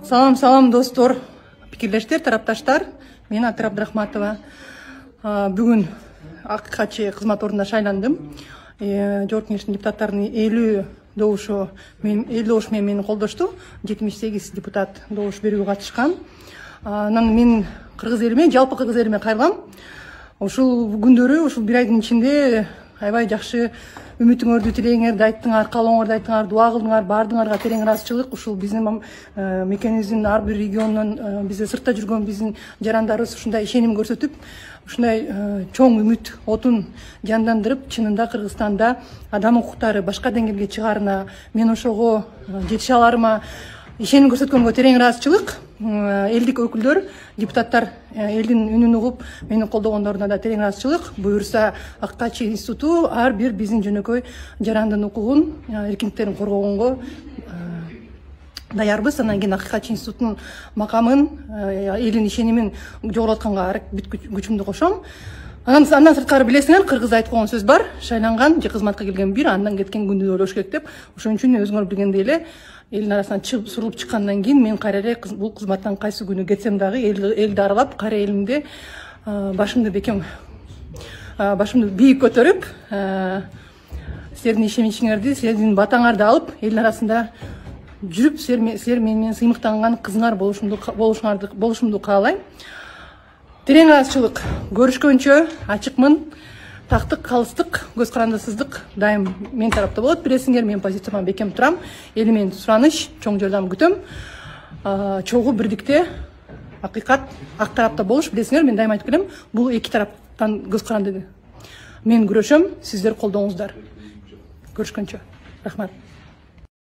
Салам достор, пикирлештер, тарапташтар. Мен Атыр Абдрахматова. Бүгін аккачы кызмат ордуна шайландым. Жогорку Кеңештин депутаттарынын 50 добушу менен мени колдошту. 78 депутат добуш берүүгө катышкан. Анан мен кыргыз элиме, жалпы кыргыз элиме кайрылам. Ушул күндөрү, ушул бир айдын ичинде аябай жакшы үмүтүңөрдү тилеңерди айттыңар, каалооңорду айттыңар, дуа кылдыңар, баардыгыңарга терең ыраазычылык. Ушул биздин мекенибиздин ар бир регионунан бизде сыртта жүргөн биздин жарандарыбыз ушундай ишеним көрсөтүп, ушундай чоң үмүт отун жандандырып, чынында Кыргызстанда адам укуктары башка деңгээлге чыгаарына, мен ошого жетише аларыма ишеним көрсөткөнгө терең ыраазычылык. Элдик өкүлдөр, депутаттар элдин үнүн угуп, мени колдогондоруна да терең ыраазычылык. Буюрса, Аккачы институту ар бир биздин жөнөкөй жарандын укугун, эркиндиктерин коргогонго даярбыз. Анан кийин Аккачы институтунун макамын, элдин ишенимин жогототканга бүт күчүмдү кошом. Анан сырткары билесиңер, кыргыз айтып койгон сөз бар: шайланган же кызматка келген бир, андан кеткен күндү ойлош керек деп. Ошон үчүн өзүңөр билгендей эле элдин арасынан чыгып сурулуп чыккандан кийин мен кайра эле бул кызматтан кайсы күнү кетсем дагы элди аралап, кайра элимде башымды бийик көтөрүп, силердин ишенимиңерди, силердин батаңарды алып, элдин арасында жүрүп, силер менен сыймыктанган кызыңар болушумду каалайм. Терең ыраазычылык. Көрүшкөнчө ачыкмын. Тактык, калыстык, көз карандысыздык дайым мен тарапта болот. Билесиңер, мен позицияма бекем турам. Эли менен сураныч, чоң жардам күтөм. Чогуу бирдикте, акыйкат ак тарапта болуш. Билесиңер, мен дайым айтып келем, бул эки тараптан көз каранды. Мен күрөшөм, сиздер колдооңуздар. Көрүшкөнчө. Рахмат.